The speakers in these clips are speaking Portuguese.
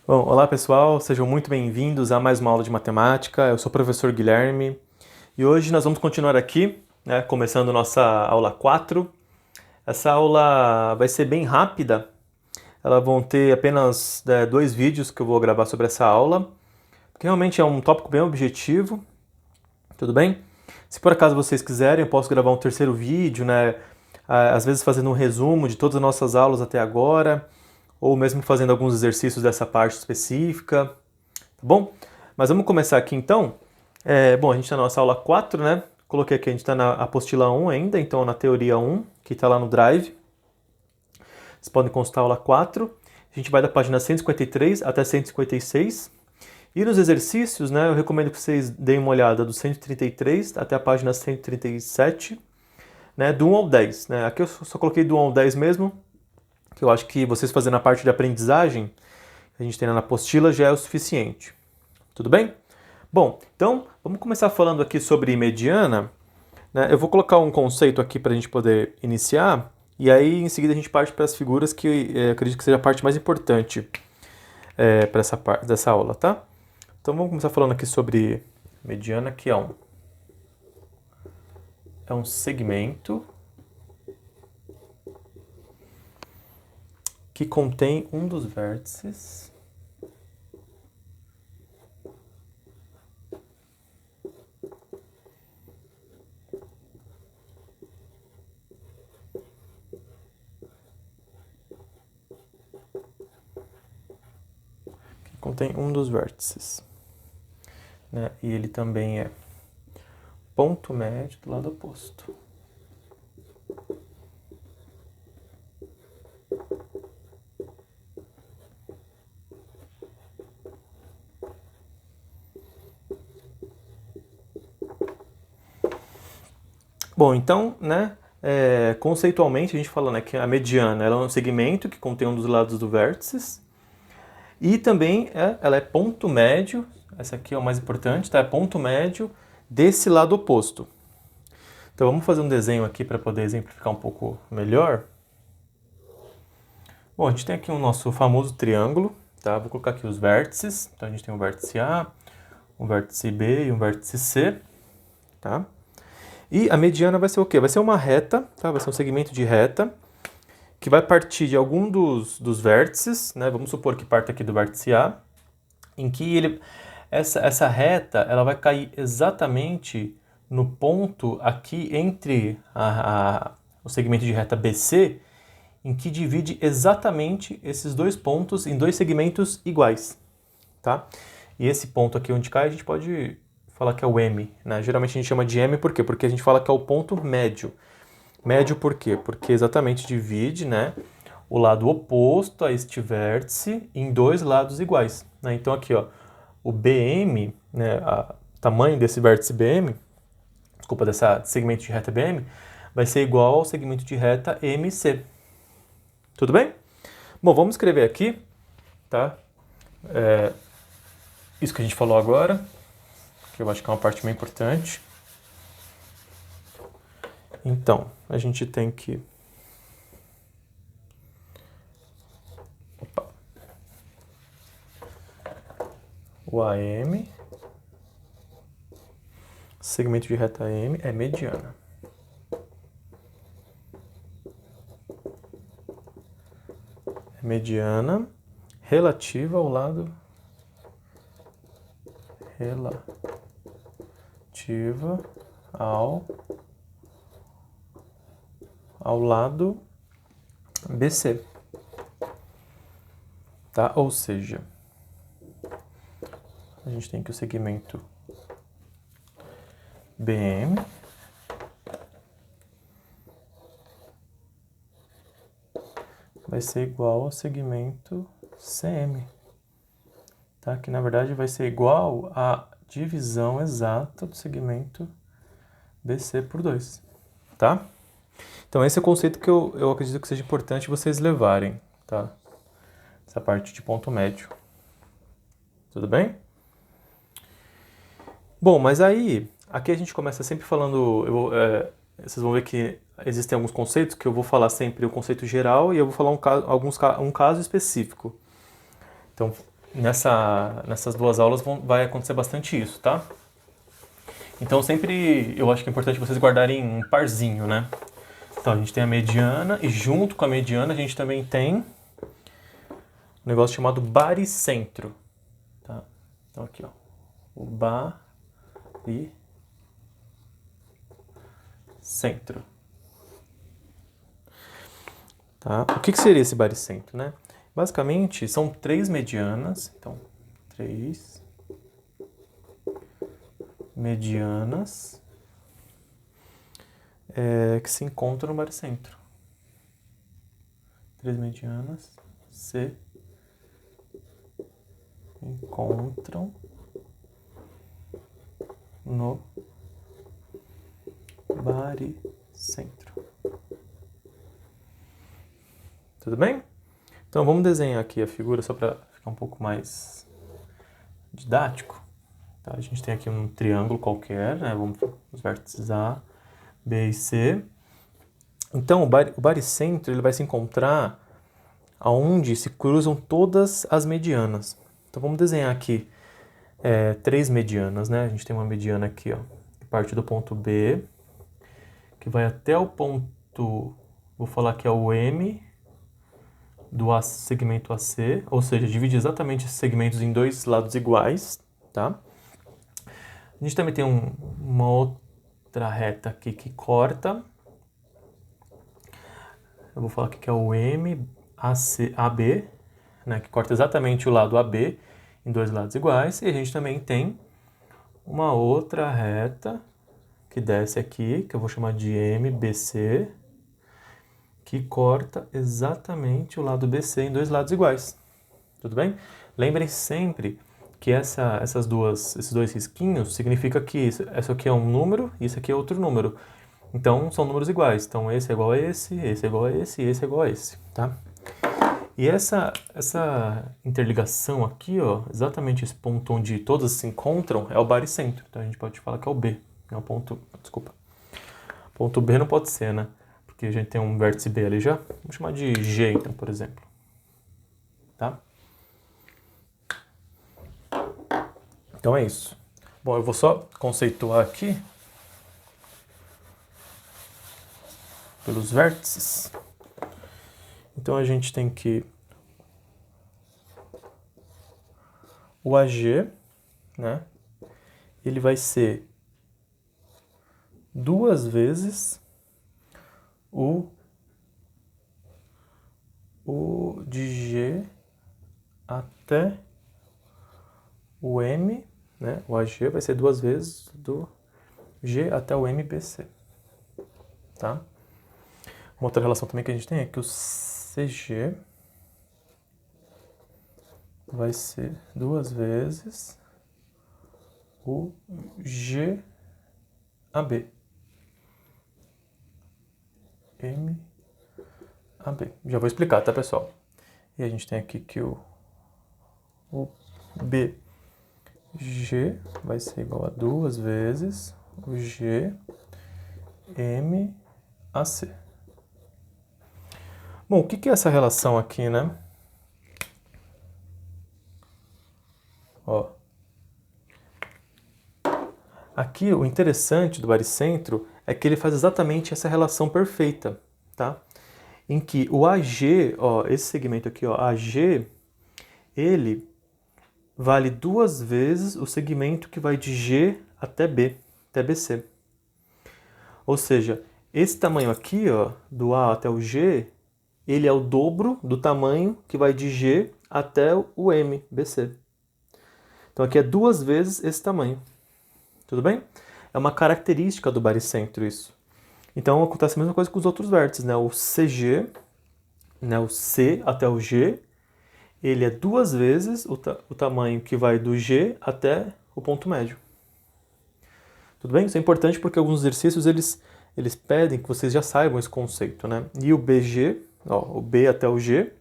Bom, olá pessoal, sejam muito bem-vindos a mais uma aula de matemática. Eu sou o professor Guilherme e hoje nós vamos continuar aqui, começando nossa aula 4. Essa aula vai ser bem rápida, elas vão ter apenas 2 vídeos que eu vou gravar sobre essa aula, porque realmente é um tópico bem objetivo, tudo bem? Se por acaso vocês quiserem, eu posso gravar um terceiro vídeo, às vezes fazendo um resumo de todas as nossas aulas até agora, ou mesmo fazendo alguns exercícios dessa parte específica, tá bom? Mas vamos começar aqui então. Bom, a gente está na nossa aula 4, né? Coloquei aqui, a gente está na apostila 1 ainda, então na teoria 1, que está lá no Drive. Vocês podem consultar a aula 4. A gente vai da página 153 até 156. E nos exercícios, né, eu recomendo que vocês deem uma olhada do 133 até a página 137, né, do 1 ao 10. Né? Aqui eu só coloquei do 1 ao 10 mesmo, que eu acho que vocês fazendo a parte de aprendizagem, que a gente tem na apostila, já é o suficiente. Tudo bem? Bom, então vamos começar falando aqui sobre mediana. Né? Eu vou colocar um conceito aqui para a gente poder iniciar, e aí em seguida a gente parte para as figuras que eu acredito que seja a parte mais importante para essa parte dessa aula, tá? Então vamos começar falando aqui sobre mediana, que é um segmento que contém um dos vértices né? E ele também é ponto médio do lado oposto. Bom, então, né, conceitualmente a gente fala, né, que a mediana ela é um segmento que contém um dos lados do vértices e também ela é ponto médio, essa aqui é o mais importante, tá? É ponto médio desse lado oposto. Então vamos fazer um desenho aqui para poder exemplificar um pouco melhor. Bom, a gente tem aqui o nosso famoso triângulo, tá? Vou colocar aqui os vértices. Então a gente tem um vértice A, um vértice B e um vértice C, tá? E a mediana vai ser o quê? Vai ser uma reta, tá? Vai ser um segmento de reta que vai partir de algum dos vértices, né? Vamos supor que parta aqui do vértice A, em que essa reta ela vai cair exatamente no ponto aqui entre o segmento de reta BC, em que divide exatamente esses dois pontos em dois segmentos iguais, tá? E esse ponto aqui onde cai a gente pode falar que é o M, né? Geralmente a gente chama de M por quê? Porque a gente fala que é o ponto médio. Médio por quê? Porque exatamente divide, né, o lado oposto a este vértice em dois lados iguais, né? Então aqui, ó, o BM, né, o tamanho desse vértice BM, desculpa, desse segmento de reta BM, vai ser igual ao segmento de reta MC. Tudo bem? Bom, vamos escrever aqui, tá? Isso que a gente falou agora, que eu acho que é uma parte bem importante. Então, a gente tem que... O AM, segmento de reta M, é mediana. É mediana relativa ao lado... Relativa ao lado BC, tá? Ou seja, a gente tem que o segmento BM vai ser igual ao segmento CM, tá? Que na verdade vai ser igual à divisão exata do segmento BC por 2, tá? Então esse é o conceito que eu acredito que seja importante vocês levarem, tá? Essa parte de ponto médio. Tudo bem? Bom, mas aí, aqui a gente começa sempre falando, vocês vão ver que existem alguns conceitos que eu vou falar sempre o conceito geral e eu vou falar um caso específico. Então, nessas duas aulas vai acontecer bastante isso, tá? Então sempre eu acho que é importante vocês guardarem um parzinho, né? Então a gente tem a mediana e junto com a mediana a gente também tem um negócio chamado baricentro, tá? Então aqui, ó, o baricentro. Tá? O que seria esse baricentro, né? Basicamente, são 3 medianas. Então, 3 medianas que se encontram no baricentro. 3 medianas se encontram no baricentro. Tudo bem? Então vamos desenhar aqui a figura só para ficar um pouco mais didático. Tá? A gente tem aqui um triângulo qualquer, né? Vamos os vértices A, B e C. Então o baricentro ele vai se encontrar aonde se cruzam todas as medianas. Então vamos desenhar aqui 3 medianas, né? A gente tem uma mediana aqui, ó, que parte do ponto B, que vai até o ponto, vou falar que é o M do segmento AC, ou seja, divide exatamente esses segmentos em 2 lados iguais, tá? A gente também tem uma outra reta aqui que corta. Eu vou falar aqui que é o MAB, né, que corta exatamente o lado AB em 2 lados iguais. E a gente também tem uma outra reta que desce aqui, que eu vou chamar de MBC, que corta exatamente o lado BC em 2 lados iguais. Tudo bem? Lembrem sempre que esses dois risquinhos significa que isso aqui é um número e isso aqui é outro número. Então, são números iguais. Então, esse é igual a esse é igual a esse e esse é igual a esse, tá? E essa interligação aqui, ó, exatamente esse ponto onde todas se encontram, é o baricentro. Então, a gente pode falar que é o B. É o ponto... Desculpa. Ponto B não pode ser, né? Porque a gente tem um vértice B ali já. Vamos chamar de G, então, por exemplo. Tá? Então, é isso. Bom, eu vou só conceituar aqui pelos vértices. Então, a gente tem que o AG, né? Ele vai ser 2 vezes o de G até o M, né? O AG vai ser 2 vezes do G até o MBC, tá? Uma outra relação também que a gente tem é que o CG vai ser 2 vezes o GAB. MAB. Já vou explicar, tá, pessoal? E a gente tem aqui que o BG vai ser igual a 2 vezes o GMAC. Bom, o que é essa relação aqui, né? Ó. Aqui, o interessante do baricentro é que ele faz exatamente essa relação perfeita, tá? Em que o AG, ó, esse segmento aqui, ó, AG, ele vale 2 vezes o segmento que vai de G até B, até BC. Ou seja, esse tamanho aqui, ó, do A até o G, ele é o dobro do tamanho que vai de G até o M, BC. Então aqui é 2 vezes esse tamanho. Tudo bem? É uma característica do baricentro isso. Então acontece a mesma coisa com os outros vértices, né? O CG, né? O C até o G, ele é 2 vezes o tamanho que vai do G até o ponto médio. Tudo bem? Isso é importante porque alguns exercícios eles pedem que vocês já saibam esse conceito, né? E o BG, ó, o B até o G,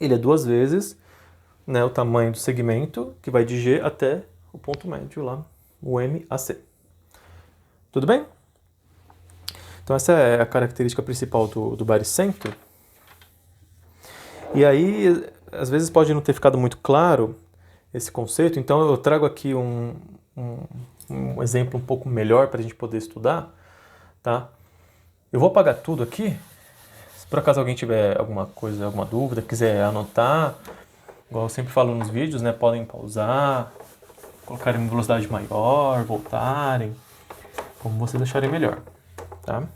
ele é 2 vezes, né, o tamanho do segmento que vai de G até o ponto médio lá, o MAC. Tudo bem? Então essa é a característica principal do baricentro. E aí às vezes pode não ter ficado muito claro esse conceito, então eu trago aqui um exemplo um pouco melhor para a gente poder estudar, tá? Eu vou apagar tudo aqui. Se por acaso alguém tiver alguma coisa, alguma dúvida, quiser anotar, igual eu sempre falo nos vídeos, né? Podem pausar, colocarem em velocidade maior, voltarem, como vocês acharem melhor, tá?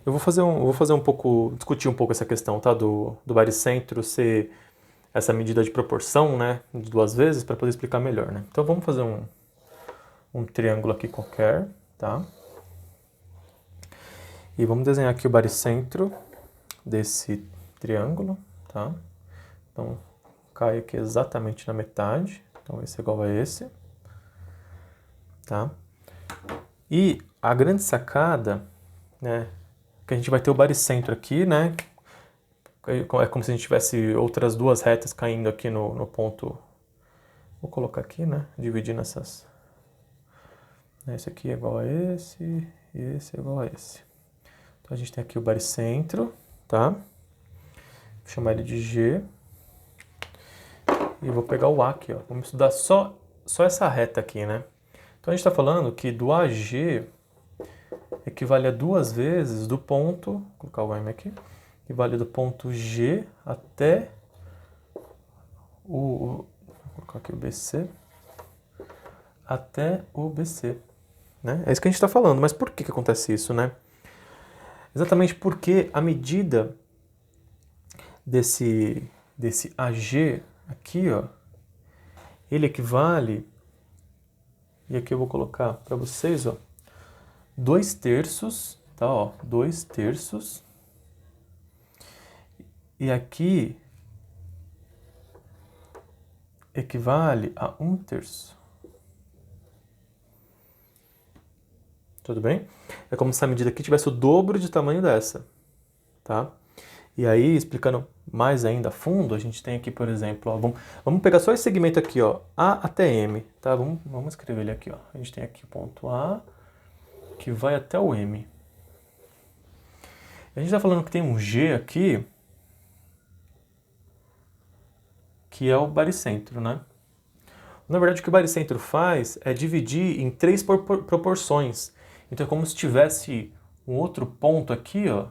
Eu vou fazer um pouco, discutir um pouco essa questão, tá? Do baricentro ser essa medida de proporção, né? De 2 vezes, para poder explicar melhor, né? Então vamos fazer um triângulo aqui qualquer, tá? E vamos desenhar aqui o baricentro desse triângulo, tá? Então cai aqui exatamente na metade, então esse é igual a esse, tá? E a grande sacada, né? Que a gente vai ter o baricentro aqui, né? É como se a gente tivesse outras 2 retas caindo aqui no ponto. Vou colocar aqui, né? Dividir nessas. Esse aqui é igual a esse, e esse é igual a esse. Então a gente tem aqui o baricentro, tá? Vou chamar ele de G. E vou pegar o A aqui, ó. Vamos estudar só essa reta aqui, né? Então a gente está falando que do AG equivale a 2 vezes do ponto, vou colocar o M aqui, equivale do ponto G até vou colocar aqui o BC, até o BC, né? É isso que a gente está falando, mas por que acontece isso, né? Exatamente porque a medida desse AG aqui, ó, ele equivale, e aqui eu vou colocar para vocês, ó, 2/3, tá, ó, 2/3, e aqui equivale a 1/3. Tudo bem? É como se essa medida aqui tivesse o dobro de tamanho dessa, tá? E aí, explicando mais ainda a fundo, a gente tem aqui, por exemplo, ó, vamos pegar só esse segmento aqui, ó, A até M, tá? Vamos escrever ele aqui, ó. A gente tem aqui o ponto A, que vai até o M. A gente está falando que tem um G aqui, que é o baricentro, né? Na verdade, o que o baricentro faz é dividir em 3 proporções. Então é como se tivesse um outro ponto aqui, ó,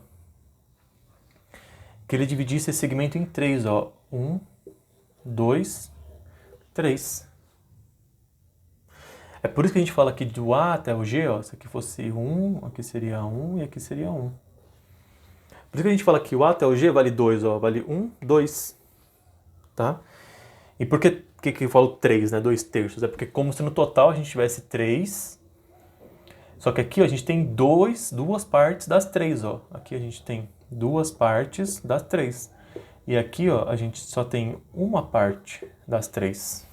que ele dividisse esse segmento em 3, ó. 1, 2, 3. É por isso que a gente fala aqui do A até o G, ó. Se aqui fosse 1, aqui seria 1 e aqui seria 1. Por isso que a gente fala que o A até o G vale 2, ó. Vale 1, 2. Tá? E por que eu falo 3, né? 2/3? É porque como se no total a gente tivesse 3. Só que aqui ó, a gente tem duas partes das 3, ó. Aqui a gente tem 2 partes das 3. E aqui ó, a gente só tem uma parte das 3.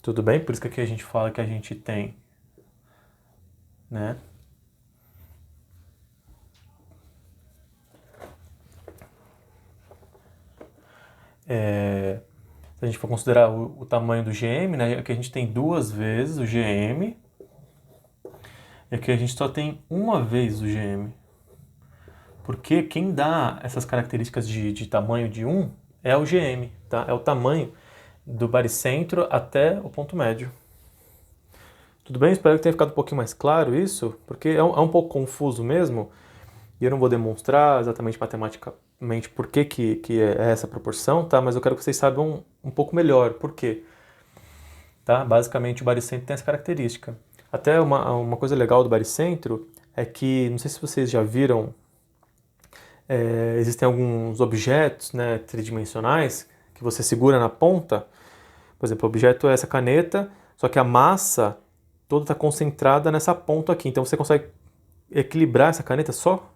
Tudo bem? Por isso que aqui a gente fala que a gente tem, né? Se a gente for considerar o tamanho do GM, né? Aqui a gente tem 2 vezes o GM. E aqui a gente só tem uma vez o GM. Porque quem dá essas características de tamanho de 1 é o GM, tá? É o tamanho do baricentro até o ponto médio. Tudo bem? Espero que tenha ficado um pouquinho mais claro isso, porque é um pouco confuso mesmo, e eu não vou demonstrar exatamente matematicamente por que é essa proporção, tá? Mas eu quero que vocês saibam um pouco melhor por quê. Tá? Basicamente o baricentro tem essa característica. Até uma coisa legal do baricentro é que, não sei se vocês já viram, existem alguns objetos, né, tridimensionais que você segura na ponta. Por exemplo, o objeto é essa caneta, só que a massa toda está concentrada nessa ponta aqui. Então você consegue equilibrar essa caneta só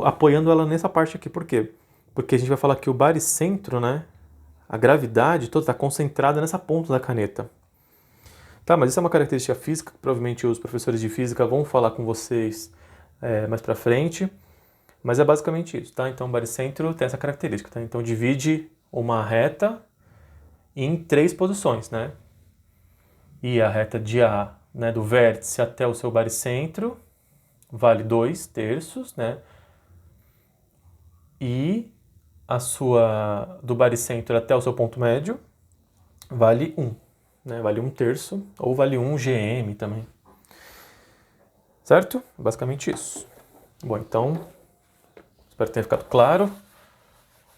apoiando ela nessa parte aqui. Por quê? Porque a gente vai falar que o baricentro, né, a gravidade toda está concentrada nessa ponta da caneta. Tá, mas isso é uma característica física que provavelmente os professores de física vão falar com vocês mais pra frente. Mas é basicamente isso, tá? Então o baricentro tem essa característica, tá? Então divide uma reta em 3 posições, né? E a reta de A, né, do vértice até o seu baricentro, vale 2/3, né? E do baricentro até o seu ponto médio, vale 1, né? Vale 1/3, ou vale 1 GM também. Certo? Basicamente isso. Bom, então, espero que tenha ficado claro.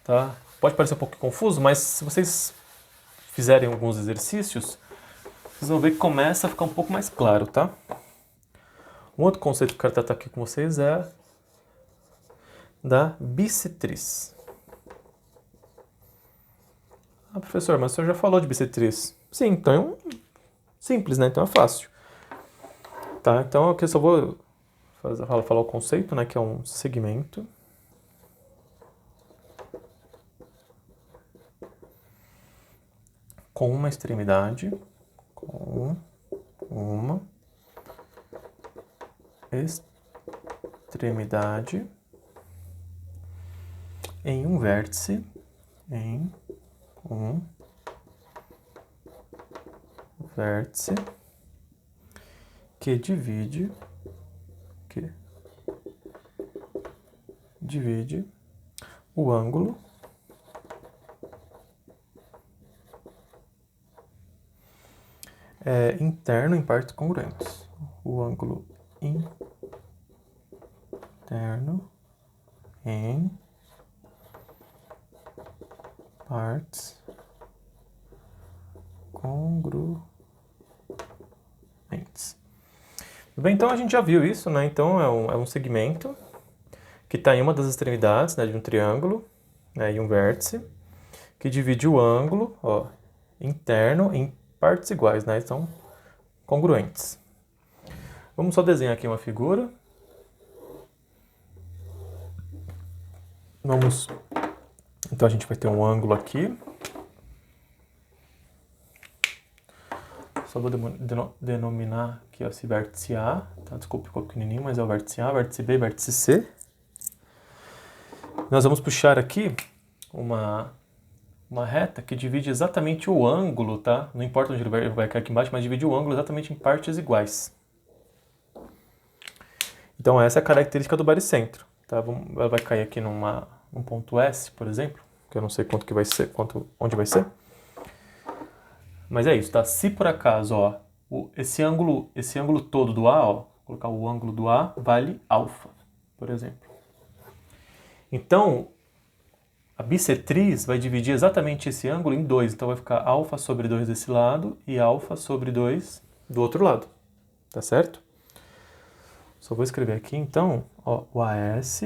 Tá? Pode parecer um pouco confuso, mas se vocês fizerem alguns exercícios, vocês vão ver que começa a ficar um pouco mais claro, tá? Um outro conceito que eu quero tratar aqui com vocês é da bissetriz. Ah, professor, mas o senhor já falou de bissetriz. Sim, então é simples, né? Então é fácil. Tá, então aqui eu só vou falar o conceito, né? Que é um segmento com uma extremidade, em um vértice, que divide o ângulo interno em partes congruentes. O ângulo interno em partes congruentes. Bem, então a gente já viu isso, né? Então é um segmento que está em uma das extremidades, né, de um triângulo, né, e um vértice, que divide o ângulo, ó, interno em partes iguais, né? Então, congruentes. Vamos só desenhar aqui uma figura. Então a gente vai ter um ângulo aqui. Só vou denominar aqui, ó, esse vértice A, tá? Desculpa, ficou pequenininho, mas é o vértice A, vértice B, vértice C. Nós vamos puxar aqui uma reta que divide exatamente o ângulo, tá? Não importa onde ele vai cair aqui embaixo, mas divide o ângulo exatamente em partes iguais. Então essa é a característica do baricentro, tá? Ela vai cair aqui num ponto S, por exemplo, que eu não sei quanto que vai ser, onde vai ser. Mas é isso, tá? Se por acaso, ó, esse ângulo todo do A, ó, vou colocar o ângulo do A, vale alfa, por exemplo. Então, a bissetriz vai dividir exatamente esse ângulo em 2. Então vai ficar alfa sobre 2 desse lado e alfa sobre 2 do outro lado. Tá certo? Só vou escrever aqui, então, ó, o AS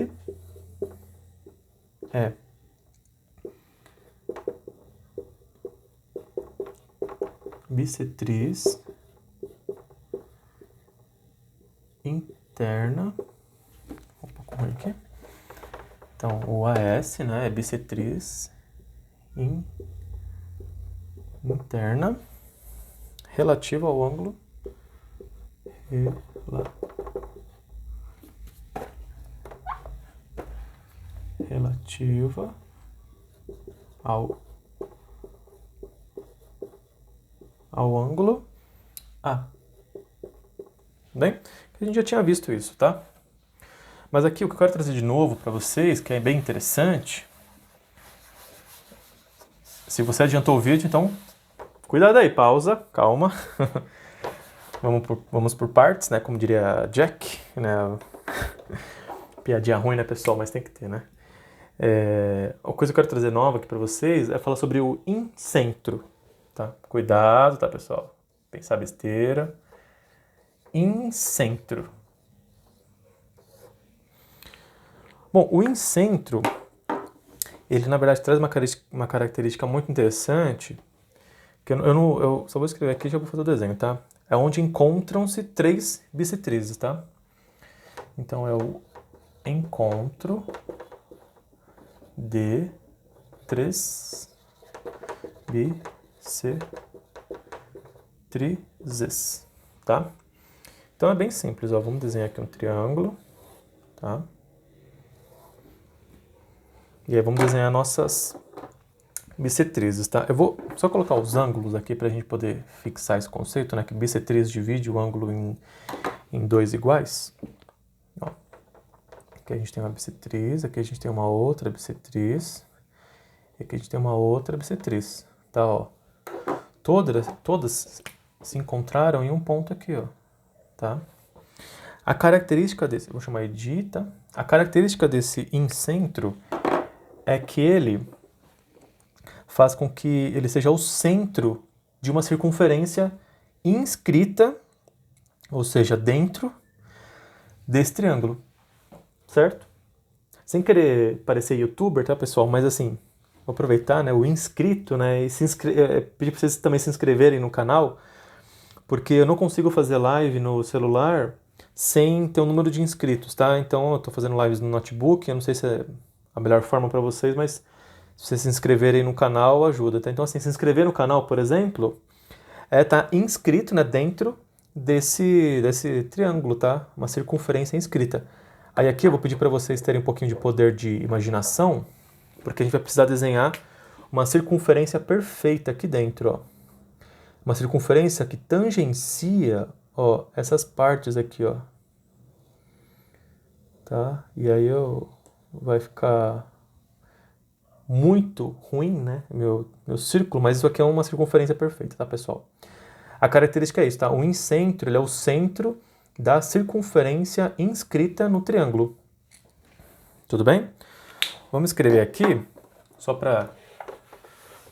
é bissetriz interna. Um pouco ruim aqui. Então, o AS, né, é bissetriz interna relativa ao ângulo relativa ao ângulo A. Bem, a gente já tinha visto isso, tá? Mas aqui o que eu quero trazer de novo para vocês, que é bem interessante, se você adiantou o vídeo, então cuidado aí, pausa, calma. Vamos por partes, né? Como diria Jack, né? Piadinha ruim, né, pessoal? Mas tem que ter, né? A coisa que eu quero trazer nova aqui para vocês é falar sobre o incentro, tá? Cuidado, tá, pessoal? Pensar besteira. Incentro. Bom, o incentro, ele na verdade traz uma característica muito interessante, que eu só vou escrever aqui e já vou fazer o desenho, tá? É onde encontram-se 3 bissetrizes, tá? Então é o encontro de 3 bissetrizes, tá? Então é bem simples, ó. Vamos desenhar aqui um triângulo, tá? E aí vamos desenhar nossas bissetrizes, tá? Eu vou só colocar os ângulos aqui para a gente poder fixar esse conceito, né? Que bissetriz divide o ângulo em 2 iguais. Ó. Aqui a gente tem uma bissetriz, aqui a gente tem uma outra bissetriz. E aqui a gente tem uma outra bissetriz, tá, ó. Todas se encontraram em um ponto aqui, ó, tá? A característica desse, vou chamar de I, tá? A característica desse incentro é que ele faz com que ele seja o centro de uma circunferência inscrita, ou seja, dentro desse triângulo, certo? Sem querer parecer youtuber, tá, pessoal? Mas assim, vou aproveitar, né, o inscrito, né, e pedir para vocês também se inscreverem no canal, porque eu não consigo fazer live no celular sem ter um número de inscritos, tá? Então eu tô fazendo lives no notebook, eu não sei se é a melhor forma para vocês, mas se vocês se inscreverem no canal, ajuda, tá? Então assim, se inscrever no canal, por exemplo, é tá inscrito, né, dentro desse triângulo, tá? Uma circunferência inscrita. Aí aqui eu vou pedir para vocês terem um pouquinho de poder de imaginação, porque a gente vai precisar desenhar uma circunferência perfeita aqui dentro, ó. Uma circunferência que tangencia, ó, essas partes aqui, ó. Tá? E aí vai ficar muito ruim, né? Meu círculo, mas isso aqui é uma circunferência perfeita, tá, pessoal? A característica é isso, tá? O incentro, ele é o centro da circunferência inscrita no triângulo. Tudo bem? Vamos escrever aqui, só para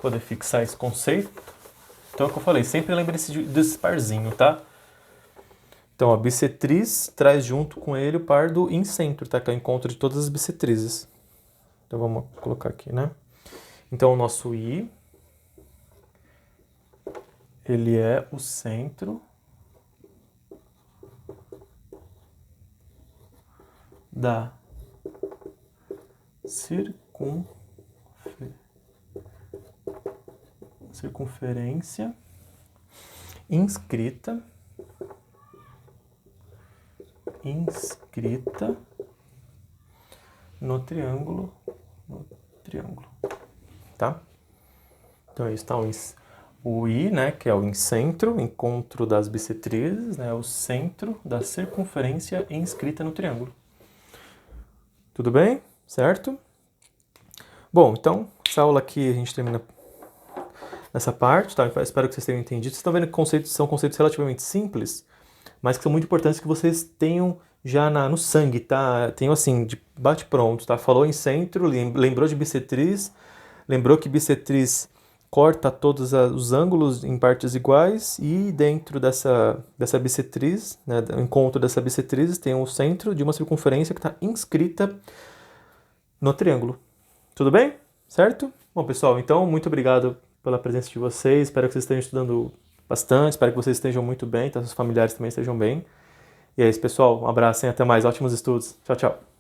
poder fixar esse conceito. Então, é o que eu falei, sempre lembre desse parzinho, tá? Então, a bissetriz traz junto com ele o par do incentro, tá? Que é o encontro de todas as bissetrizes. Então, vamos colocar aqui, né? Então, o nosso I, ele é o centro da circunferência inscrita no triângulo, tá? Então, isso está o I, né, que é o incentro, encontro das bissetrizes, né, o centro da circunferência inscrita no triângulo. Tudo bem? Certo? Bom, então, essa aula aqui a gente termina nessa parte, tá? Espero que vocês tenham entendido. Vocês estão vendo que são conceitos relativamente simples, mas que são muito importantes que vocês tenham já no sangue, tá? Tenham assim, de bate-pronto, tá? Falou em centro, lembrou de bissetriz, lembrou que bissetriz corta todos os ângulos em partes iguais e dentro dessa bissetriz, né, o encontro dessa bissetriz tem o centro de uma circunferência que está inscrita no triângulo. Tudo bem? Certo? Bom, pessoal, então, muito obrigado pela presença de vocês. Espero que vocês estejam estudando bastante. Espero que vocês estejam muito bem, que seus familiares também estejam bem. E é isso, pessoal. Um abraço e até mais. Ótimos estudos. Tchau, tchau.